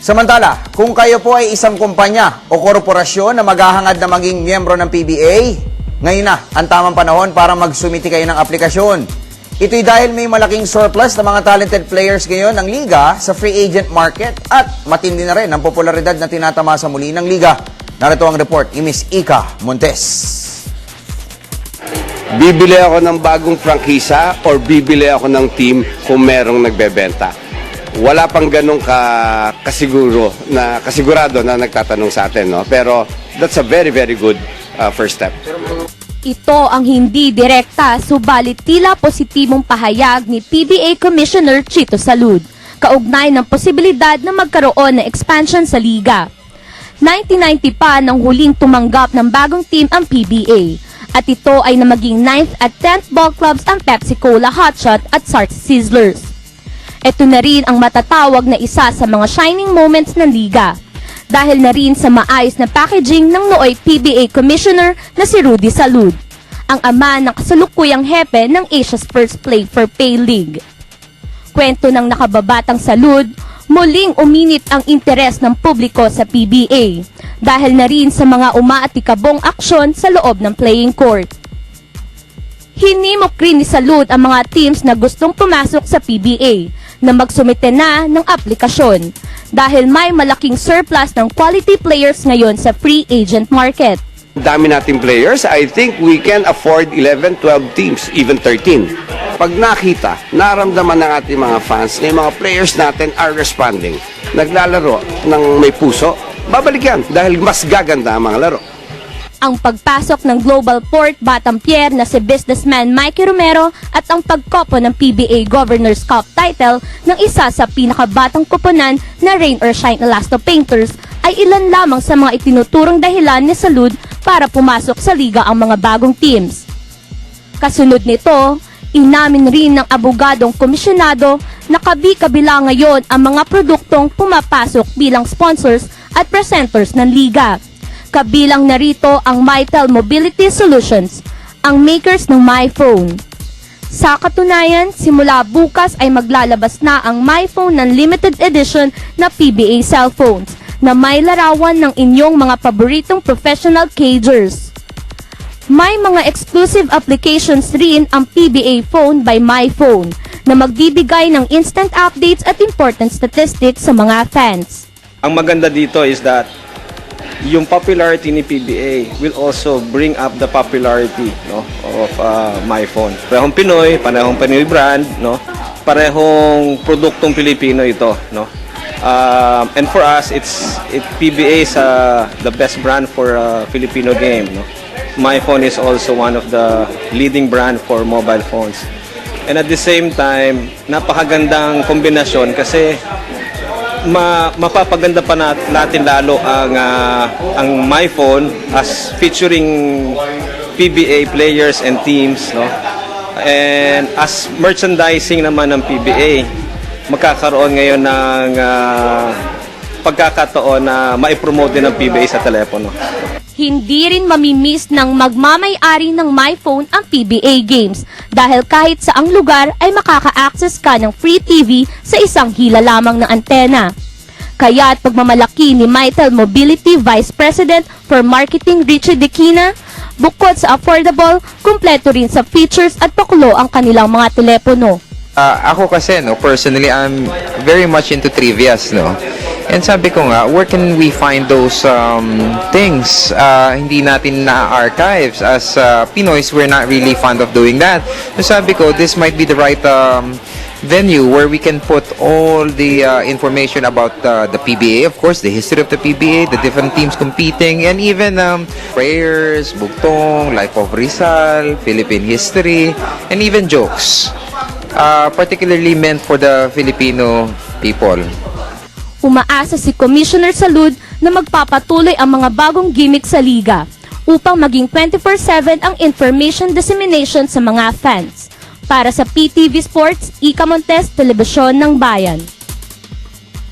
Samantala, kung kayo po ay isang kumpanya o korporasyon na maghahangad na maging miyembro ng PBA, ngayon na ang tamang panahon para magsumiti kayo ng aplikasyon. Ito'y dahil may malaking surplus na mga talented players ngayon ng liga sa free agent market at matindi na rin ang popularidad na tinatamasa muli ng liga. Narito ang report ni Miss Ika Montes. Bibili ako ng bagong prangkisa or bibili ako ng team kung merong nagbebenta. Wala pang ganong kasigurado na nagtatanong sa atin, no? Pero that's a very, very good first step. Ito ang hindi direkta, subalit tila positibong pahayag ni PBA Commissioner Chito Salud, kaugnay ng posibilidad na magkaroon ng expansion sa liga. 1990 pa nang huling tumanggap ng bagong team ang PBA, at ito ay na maging 9th at 10th ball clubs ang Pepsi Cola Hotshot at Sarts Sizzlers. Ito na rin ang matatawag na isa sa mga shining moments ng liga, dahil na rin sa maayos na packaging ng nooy PBA Commissioner na si Rudy Salud, ang ama ng kasalukuyang hepe ng Asia's first Play for Pay League. Kwento ng nakababatang Salud, muling uminit ang interes ng publiko sa PBA, dahil na rin sa mga umaatikabong aksyon sa loob ng playing court. Hinimok rin ni Salud ang mga teams na gustong pumasok sa PBA na magsumite na ng aplikasyon, dahil may malaking surplus ng quality players ngayon sa free agent market. Dami nating players, I think we can afford 11, 12 teams, even 13. Pag nakita, naramdaman ng ating mga fans na yung mga players natin are responding, naglalaro ng may puso, babalik yan dahil mas gaganda ang mga laro. Ang pagpasok ng Global Port Batampier na si businessman Mikey Romero at ang pagkopo ng PBA Governor's Cup title ng isa sa pinakabatang koponan na Rain or Shine Elasto Painters ay ilan lamang sa mga itinuturong dahilan ni Salud para pumasok sa liga ang mga bagong teams. Kasunod nito, inamin rin ng abogadong komisyonado na kabi-kabila ngayon ang mga produktong pumapasok bilang sponsors at presenters ng liga. Kabilang narito ang Mytel Mobility Solutions, ang makers ng MyPhone. Sa katunayan, simula bukas ay maglalabas na ang MyPhone ng limited edition na PBA cellphones na may larawan ng inyong mga paboritong professional cagers. May mga exclusive applications rin ang PBA Phone by MyPhone na magbibigay ng instant updates at important statistics sa mga fans. Ang maganda dito is that yung popularity ni PBA will also bring up the popularity, no, of MyPhone. Parehong Pinoy, parehong Pinoy brand, no, parehong produktong Pilipino ito, no. And for us, PBA is the best brand for Filipino game, no. MyPhone is also one of the leading brand for mobile phones. And at the same time, napakagandang kombinasyon kasi mapapaganda pa natin lalo ang MyPhone as featuring PBA players and teams, no? And as merchandising naman ng PBA, magkakaroon ngayon ng pagkakataon na maipromote din ng PBA sa telepono. Hindi rin mamimiss ng magmamay-ari ng MyPhone ang PBA games, dahil kahit saang lugar ay makaka-access ka ng free TV sa isang hila lamang ng antena. Kaya't pagmamalaki ni Mytel Mobility Vice President for Marketing Richie Dequina, bukod sa affordable, kumpleto rin sa features at pakulo ang kanilang mga telepono. Ako kasi, no, personally, I'm very much into trivias, no? And sabi ko nga, where can we find those things? Hindi natin na-archives. As Pinoys, we're not really fond of doing that. So sabi ko, this might be the right venue where we can put all the information about the PBA, of course, the history of the PBA, the different teams competing, and even prayers, bugtong, life of Rizal, Philippine history, and even jokes. Particularly meant for the Filipino people. Umaasa si Commissioner Salud na magpapatuloy ang mga bagong gimmick sa liga upang maging 24/7 ang information dissemination sa mga fans. Para sa PTV Sports, Ika Montes, Telebisyon ng Bayan.